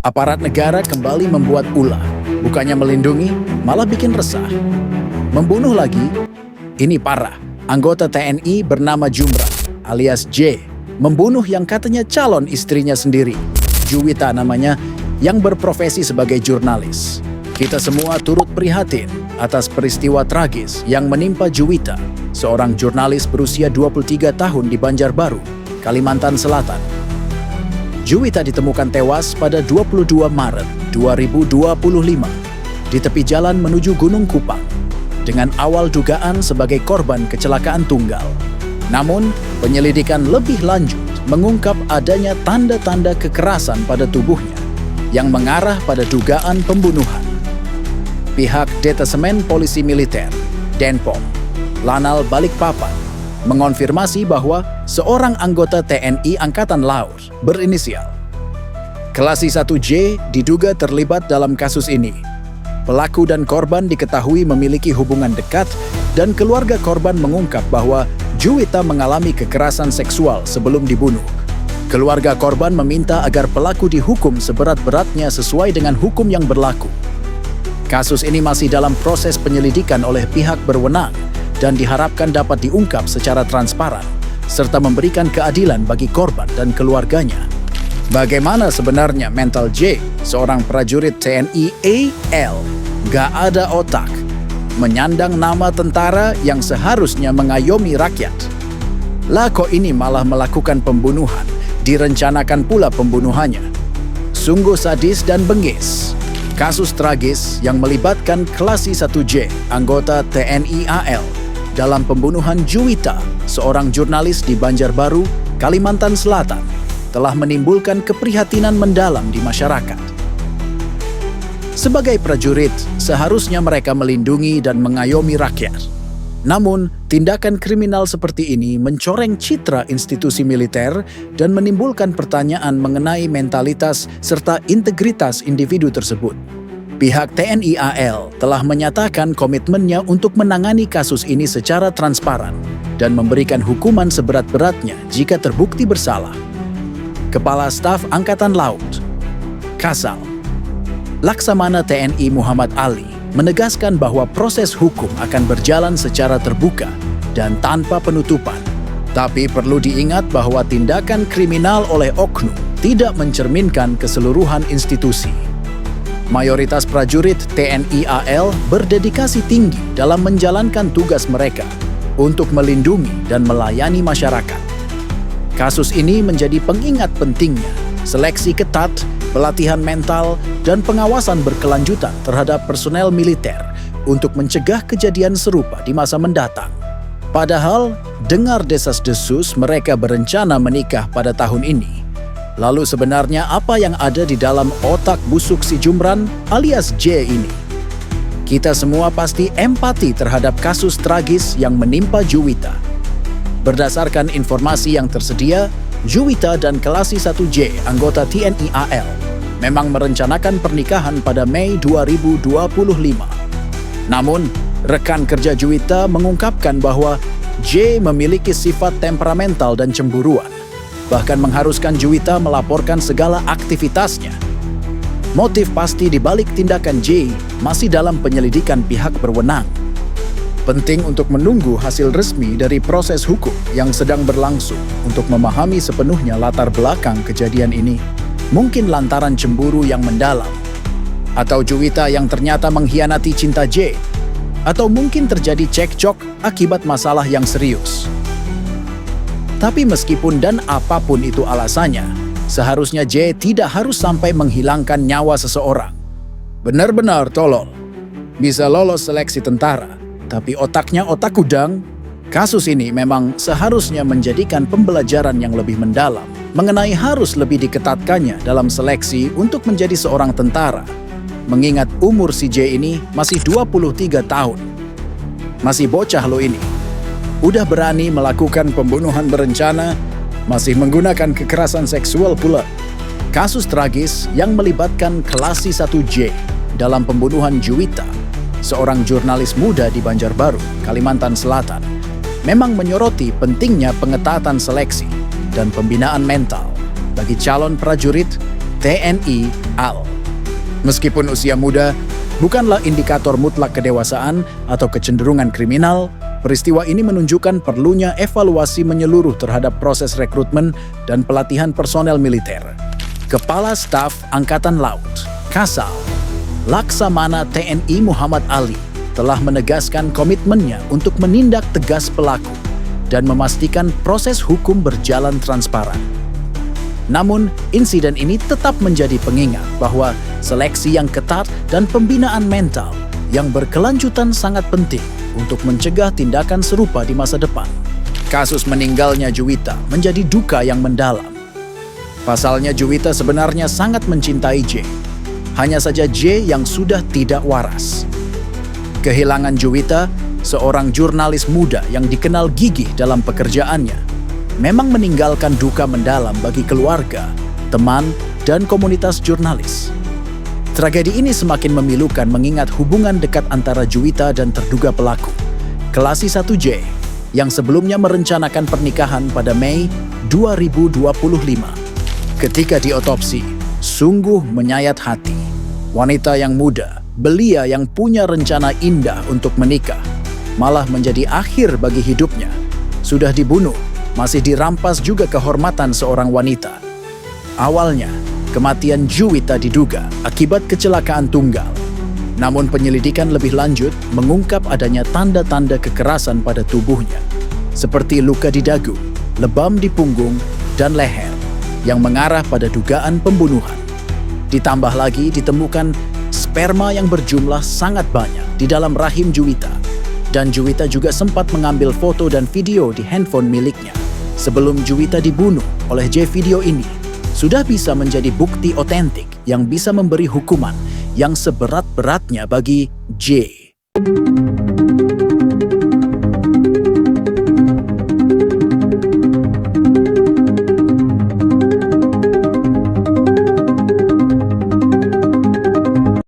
Aparat negara kembali membuat ulah, bukannya melindungi, malah bikin resah. Membunuh lagi? Ini parah. Anggota TNI bernama Jumra, alias J, membunuh yang katanya calon istrinya sendiri, Juwita namanya, yang berprofesi sebagai jurnalis. Kita semua turut prihatin atas peristiwa tragis yang menimpa Juwita, seorang jurnalis berusia 23 tahun di Banjarbaru, Kalimantan Selatan. Juwita ditemukan tewas pada 22 Maret 2025 di tepi jalan menuju Gunung Kupang dengan awal dugaan sebagai korban kecelakaan tunggal. Namun, penyelidikan lebih lanjut mengungkap adanya tanda-tanda kekerasan pada tubuhnya yang mengarah pada dugaan pembunuhan. Pihak Detesemen Polisi Militer, Denpom, Lanal Balikpapan, mengonfirmasi bahwa seorang anggota TNI Angkatan Laut berinisial Klasi 1J diduga terlibat dalam kasus ini. Pelaku dan korban diketahui memiliki hubungan dekat dan keluarga korban mengungkap bahwa Juwita mengalami kekerasan seksual sebelum dibunuh. Keluarga korban meminta agar pelaku dihukum seberat-beratnya sesuai dengan hukum yang berlaku. Kasus ini masih dalam proses penyelidikan oleh pihak berwenang dan diharapkan dapat diungkap secara transparan, serta memberikan keadilan bagi korban dan keluarganya. Bagaimana sebenarnya mental J, seorang prajurit TNI AL, gak ada otak, menyandang nama tentara yang seharusnya mengayomi rakyat? Lah kok ini malah melakukan pembunuhan, direncanakan pula pembunuhannya. Sungguh sadis dan bengis. Kasus tragis yang melibatkan Klasi 1J, anggota TNI AL, dalam pembunuhan Juwita, seorang jurnalis di Banjarbaru, Kalimantan Selatan, telah menimbulkan keprihatinan mendalam di masyarakat. Sebagai prajurit, seharusnya mereka melindungi dan mengayomi rakyat. Namun, tindakan kriminal seperti ini mencoreng citra institusi militer dan menimbulkan pertanyaan mengenai mentalitas serta integritas individu tersebut. Pihak TNI AL telah menyatakan komitmennya untuk menangani kasus ini secara transparan dan memberikan hukuman seberat-beratnya jika terbukti bersalah. Kepala Staf Angkatan Laut, Kasal, Laksamana TNI Muhammad Ali, menegaskan bahwa proses hukum akan berjalan secara terbuka dan tanpa penutupan. Tapi perlu diingat bahwa tindakan kriminal oleh oknum tidak mencerminkan keseluruhan institusi. Mayoritas prajurit TNI AL berdedikasi tinggi dalam menjalankan tugas mereka untuk melindungi dan melayani masyarakat. Kasus ini menjadi pengingat pentingnya seleksi ketat, pelatihan mental, dan pengawasan berkelanjutan terhadap personel militer untuk mencegah kejadian serupa di masa mendatang. Padahal, dengar desas-desus mereka berencana menikah pada tahun ini. Lalu sebenarnya apa yang ada di dalam otak busuk si Jumran alias J ini? Kita semua pasti empati terhadap kasus tragis yang menimpa Juwita. Berdasarkan informasi yang tersedia, Juwita dan Klasi 1J, anggota TNI AL, memang merencanakan pernikahan pada Mei 2025. Namun, rekan kerja Juwita mengungkapkan bahwa J memiliki sifat temperamental dan cemburuan, bahkan mengharuskan Juwita melaporkan segala aktivitasnya. Motif pasti di balik tindakan J masih dalam penyelidikan pihak berwenang. Penting untuk menunggu hasil resmi dari proses hukum yang sedang berlangsung untuk memahami sepenuhnya latar belakang kejadian ini. Mungkin lantaran cemburu yang mendalam, atau Juwita yang ternyata mengkhianati cinta J, atau mungkin terjadi cekcok akibat masalah yang serius. Tapi meskipun dan apapun itu alasannya, seharusnya J tidak harus sampai menghilangkan nyawa seseorang. Benar-benar tolol. Bisa lolos seleksi tentara, tapi otaknya otak udang. Kasus ini memang seharusnya menjadikan pembelajaran yang lebih mendalam mengenai harus lebih diketatkannya dalam seleksi untuk menjadi seorang tentara. Mengingat umur si J ini masih 23 tahun. Masih bocah lo ini. Udah berani melakukan pembunuhan berencana, masih menggunakan kekerasan seksual pula. Kasus tragis yang melibatkan Klasi 1J dalam pembunuhan Juwita, seorang jurnalis muda di Banjarbaru, Kalimantan Selatan, memang menyoroti pentingnya pengetatan seleksi dan pembinaan mental bagi calon prajurit TNI AL. Meskipun usia muda bukanlah indikator mutlak kedewasaan atau kecenderungan kriminal, peristiwa ini menunjukkan perlunya evaluasi menyeluruh terhadap proses rekrutmen dan pelatihan personel militer. Kepala Staf Angkatan Laut, Kasal, Laksamana TNI Muhammad Ali telah menegaskan komitmennya untuk menindak tegas pelaku dan memastikan proses hukum berjalan transparan. Namun, insiden ini tetap menjadi pengingat bahwa seleksi yang ketat dan pembinaan mental yang berkelanjutan sangat penting untuk mencegah tindakan serupa di masa depan. Kasus meninggalnya Juwita menjadi duka yang mendalam. Pasalnya Juwita sebenarnya sangat mencintai J. Hanya saja J yang sudah tidak waras. Kehilangan Juwita, seorang jurnalis muda yang dikenal gigih dalam pekerjaannya, memang meninggalkan duka mendalam bagi keluarga, teman, dan komunitas jurnalis. Tragedi ini semakin memilukan mengingat hubungan dekat antara Juwita dan terduga pelaku, Kelasi 1J, yang sebelumnya merencanakan pernikahan pada Mei 2025. Ketika diotopsi, sungguh menyayat hati. Wanita yang muda, belia yang punya rencana indah untuk menikah, malah menjadi akhir bagi hidupnya. Sudah dibunuh, masih dirampas juga kehormatan seorang wanita. Awalnya, kematian Juwita diduga akibat kecelakaan tunggal. Namun penyelidikan lebih lanjut mengungkap adanya tanda-tanda kekerasan pada tubuhnya, seperti luka di dagu, lebam di punggung, dan leher, yang mengarah pada dugaan pembunuhan. Ditambah lagi ditemukan sperma yang berjumlah sangat banyak di dalam rahim Juwita. Dan Juwita juga sempat mengambil foto dan video di handphone miliknya. Sebelum Juwita dibunuh oleh J, video ini sudah bisa menjadi bukti otentik yang bisa memberi hukuman yang seberat-beratnya bagi J.